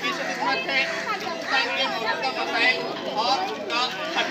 की खिदमत है हिंदुस्तान के मौजूदा मसाइल और उनका हल।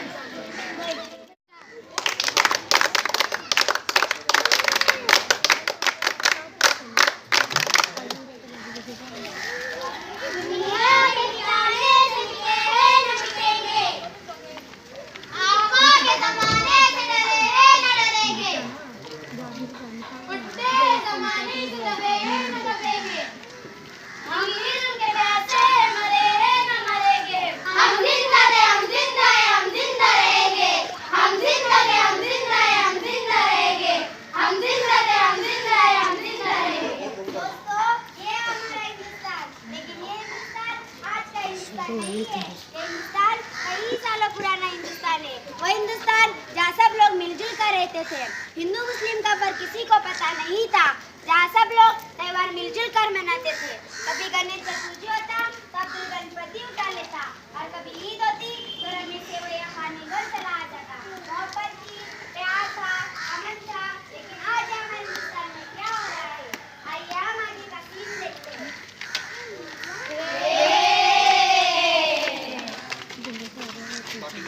हिंदुस्तान कई सालों पुराना हिंदुस्तान है। वो हिंदुस्तान जहाँ सब लोग मिलजुल कर रहते थे। हिंदू मुस्लिम का फर्क किसी को पता नहीं था। जहाँ सब लोग त्योहार मिलजुल कर मनाते थे। कभी गणेश चतुर्थी होता तो अब्दुल गणपति उठा लेता, और कभी ईद होती तो रमेश सेवैया खाने घर चला आता था। मोहब्बत थी, प्यार था, अमन था। लेकिन आज हमारे हिंदुस्तान में क्या हो रहा है, आइए हम आगे का सीन देखते हैं। गुड मॉर्निंग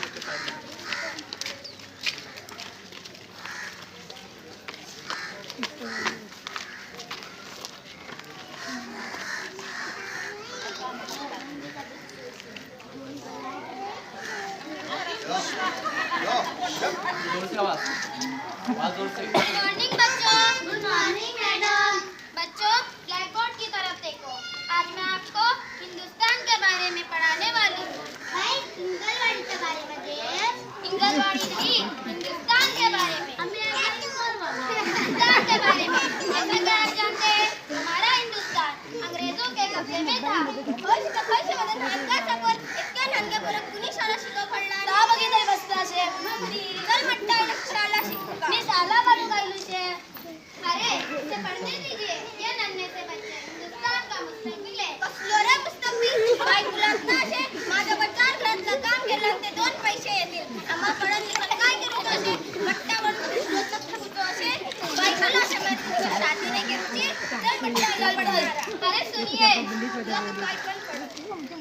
बच्चों। Good morning madam. बच्चों ब्लैक बोर्ड की तरफ देखो। आज मैं आपको हिंदुस्तान के बारे में पढ़ाने वाली हूँ। इंगलवाड़ी के बारे में इंगलवाड़ी नहीं, हिंदुस्तान के बारे में। हिंदुस्तान के बारे में जैसा कि आप जानते हैं, हमारा हिंदुस्तान अंग्रेजों के कब्जे में था। अरे इसे पढ़ने दीजिए, ये नन्हे से बच्चे हिंदुस्तान का मुस्तकबिल आहे. कसलोरे मुस्तकबिल बायकुलांना असे माझ्या बच्चार घरातलं काम केलं ते 2 पैसे येतील. आम्हा पडन लिखन काय करू तो असे बट्टा बनतो रोजचं खातो असे बायकुला असे माझी शादी नाही केली चल बट्टा लाल पडा. अरे सुनिए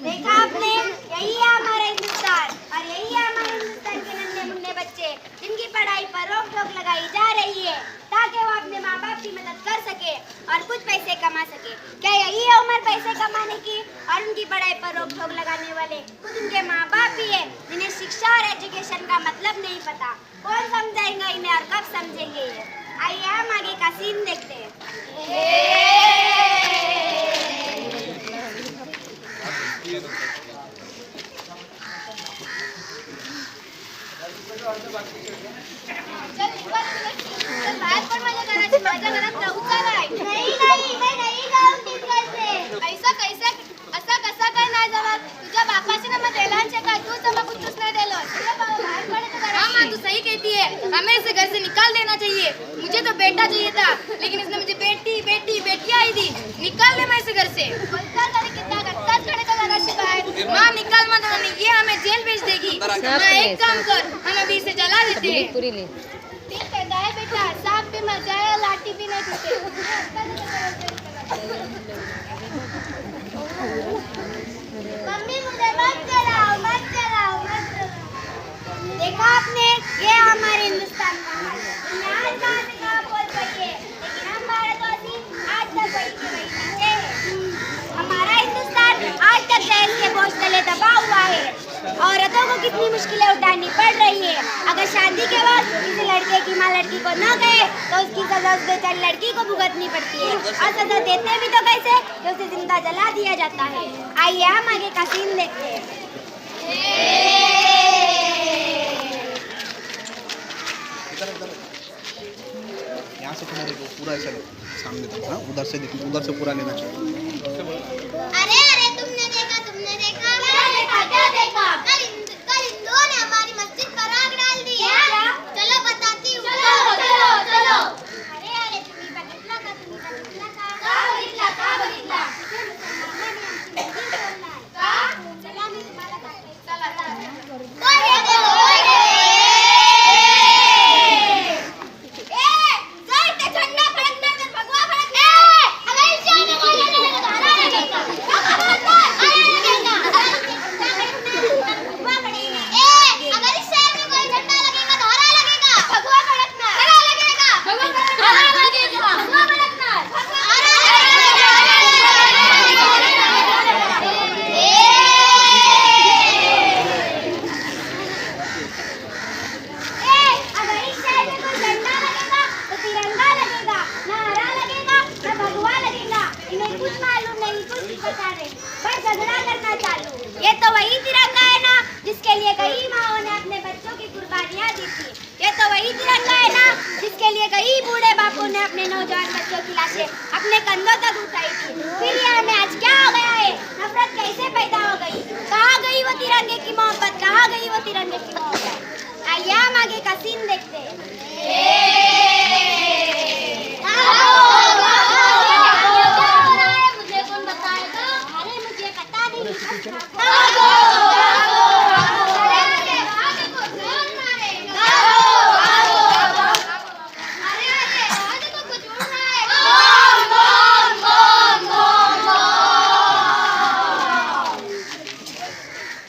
देखा आपने, यही है हमारा हिंदुस्तान और यही है हमारे हिंदुस्तान के नन्हे मुन्ने बच्चे जिनकी पढ़ाई पर रोक टोक लगाई जा रही है ताकि वो अपने माँ बाप की मदद कर सके और कुछ पैसे कमा सके. क्या यही है उम्र पैसे कमाने की और उनकी पढ़ाई पर रोक टोक लगाने वाले खुद उनके माँ बाप ही है जिन्हें शिक्षा और एजुकेशन का मतलब नहीं पता. कौन समझाएगा इन्हें और कब समझेंगे ये. आइए हम आगे का सीन देखते हैं. बाहेर पण माझ्या घराची माझ्या घरात राहूचा नाही. नहीं मैं नहीं जाऊँ टिकट से. ऐसा कैसा असा कसा काय नाही जाणार. तुझ्या बापाशी ना मग देलांचे काय तू तर मग कुछ नहीं देलो. बाहेर पडे तो हाँ माँ तू सही कहती है, हमें इसे घर से निकाल देना चाहिए. मुझे तो बेटा चाहिए था लेकिन इसने मुझे बेटी बेटी बेटियाँ आई दी. निकाल दे मैं इसे घर से. माँ निकाल मत, ये हमें जेल भेज देगी. माँ एक काम कर, हम अभी इसे जला देते हैं. ठीक है दाए बेटा, सांप भी मर जाए लाठी भी नहीं टूटे. मम्मी मुझे मत चलाओ मत चलाओ मत चलाओ. देखा आपने, ये हमारे हिंदुस्तान का हाल. दुनिया आज कहाँ से कहाँ पहुँच गई है लेकिन हम भारतवासी आज तक वही के वही रहते हैं. हमारा हिंदुस्तान आज तक दहेज के बोझ तले दबा हुआ है. औरतों को कितनी मुश्किलें उठानी पड़ रही है. अगर शादी के बाद किसी लड़के की माँ लड़की को न कहे तो उसकी सजा उस बेचारी लड़की को भुगतनी पड़ती है. और सजा देते भी तो कैसे कि उसे जिंदा जला दिया जाता है. आइए हम आगे का सीन देखते हैं. यहाँ से थोड़ा देखो, पूरा ऐसा सामने तक. हाँ उधर से पूरा लेना चाहिए. अरे अरे तुमने देखा क्या देखा. कल हिंदुओं ने हमारी मस्जिद पर आग डाल दी है. चलो बताती हूँ. चलो. अरे अरे तुम्ही बघितला का का बघितला. चला मी तुम्हाला झंडा फडकणार तर भगवा फडकणार. अगं इशाने बोलला. बस झगड़ा करना चालू। ये तो वही तिरंगा है ना जिसके लिए कई माओं ने अपने बच्चों की कुर्बानियां दी थी। ये तो वही तिरंगा है ना जिसके लिए कई बूढ़े बापू ने अपने नौजवान बच्चों की लाशें अपने कंधों तक उठाई थी। फिर ये हमें आज क्या हो गया है? नफरत कैसे पैदा हो गई? कहाँ गई वो तिरंगे की मोहब्बत? कहाँ गई वो तिरंगे की मोहब्बत? आइए हम आगे का सीन देखते हैं। मुझे कौन बताएगा? अरे मुझे पता नहीं।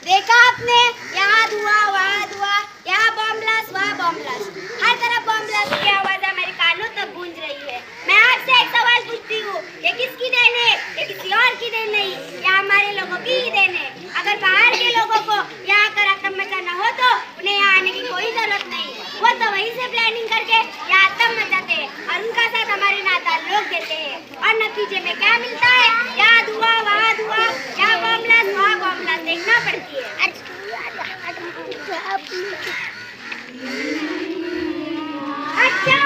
देखा आपने, यहाँ धुआं वहाँ धुआं, यहाँ बम ब्लास्ट वहाँ बम ब्लास्ट, हर तरफ बम ब्लास्ट की आवाज हमारे कानों तक गूंज रही है। मैं आपसे एक सवाल पूछती हूँ, ये किसकी देन है? ये किसी और की देन नहीं, ये हमारे लोगों की ही देन है। अगर बाहर के लोगों को यहाँ आकर आतंक मचाना हो तो उन्हें यहाँ आने की कोई जरूरत नहीं। वो तो वहीं से प्लानिंग करके यहाँ आतंक मचाते हैं और उनका साथ हमारे नादान लोग देते हैं। और नतीजे में क्या मिलता है? यहाँ धुआं वहाँ धुआं, यहाँ बम ब्लास्ट वहाँ बम ब्लास्ट देखना पड़ती है। अच्छा,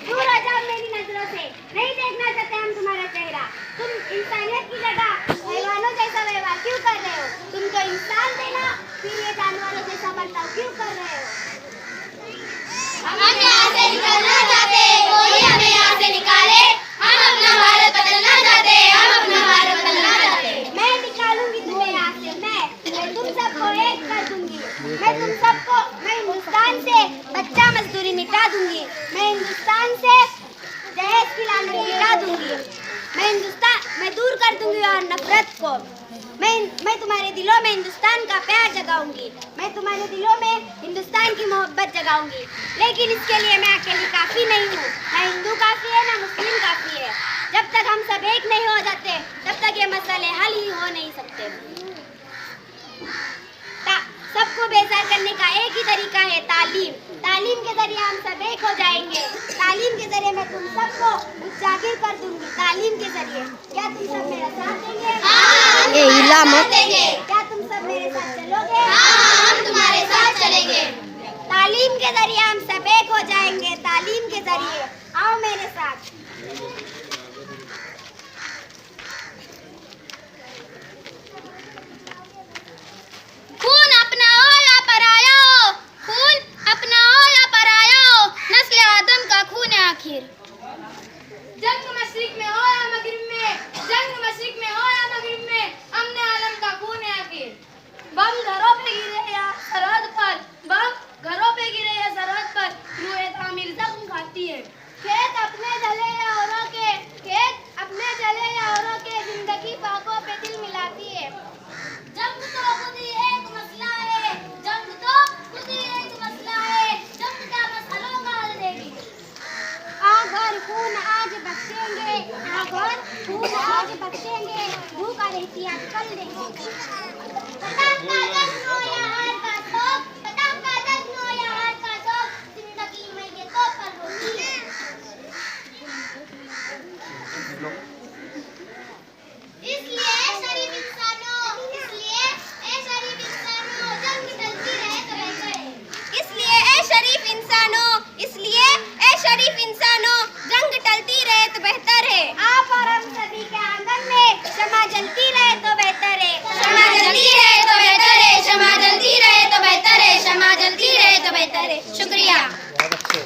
दूर हो जाओ मेरी नजरों से, नहीं देखना चाहते हम तुम्हारा चेहरा। तुम इंसानियत की जगह हैवानों जैसा व्यवहार क्यों कर रहे हो? तुमको इंसान देना फिर ये जानवरों जैसा बर्ताव क्यों कर रहे हो? हम यहाँ से निकलना चाहते, कोई हमें यहाँ से निकाले। हम अपना भारत बदलना चाहते, हम अपना भारत बदलना चाहते। मैं निकालूंगी तुम्हें यहाँ से, मैं तुम सबको एक कर दूंगी। मैं तुम सबको, मैं हिंदुस्तान से बच्चा मजदूरी मिटा दूंगी। मैं हिंदुस्तान से दहेज की लानत मिटा दूंगी। मैं दूर कर दूंगी और नफरत को। मैं तुम्हारे दिलों में हिंदुस्तान का प्यार जगाऊंगी। मैं तुम्हारे दिलों में हिंदुस्तान की मोहब्बत जगाऊंगी। लेकिन इसके लिए मैं अकेली काफी नहीं हूँ। ना हिंदू काफी है, ना मुस्लिम काफी है। जब तक हम सब एक नहीं हो जाते तब तक ये मसले हल ही हो नहीं सकते। सबको बेजार करने का एक ही तरीका है, तालीम। तालीम के जरिए हम सब एक हो जाएंगे। तालीम के जरिए मैं तुम सबको उजागर कर दूंगी। तालीम के जरिए क्या तुम सब मेरा साथ देंगे? क्या तुम सब मेरे साथ चलोगे? हम तुम्हारे साथ चलेंगे। तालीम के जरिए हम सब एक हो जाएंगे। तालीम के जरिए आओ मेरे साथ। खून अपनाओ या पराया हो, खून अपनाओ या पराया हो, नस्ल आदम का खून है आखिर। जंग मशरिक में हो या मगरिब में, जंग मशरिक में हो या मगरिब में, अमने आलम का खून है आखिर। बम घरों पे गिरे या सरहद पर, बम घरों पे गिरे या सरहद पर, रूहे तामीर जख्म खाती है। खेत अपने जले या औरों के, खेत अपने जले या औरों के, जिंदगी बागों पे दिल मिलाती है। जंग तो खुद ही एक मसला है, जंग तो खुद ही एक मसला है, जंग क्या मसलों का हल देगी। आगर खून आज बख्शेंगे, आगर खून आज बख्शेंगे, भूख और एहतियात कल देंगे। पतंग का जश्न हो या हार का शौक, पतंग का जश्न हो या हार का शौक, जिंदगी में ये तो पल होती है। इसलिए शरीफ इंसानों, जंग टलती रहे तो बेहतर है। इसलिए ए शरीफ इंसानों, जंग टलती रहे तो बेहतर है। आप और हम सभी के आंगन में क्षमा जलती रहे तो बेहतर है। क्षमा जलती रहे तो बेहतर है, क्षमा जलती रहे तो बेहतर है, क्षमा जलती रहे तो बेहतर है। शुक्रिया। बहुत अच्छे।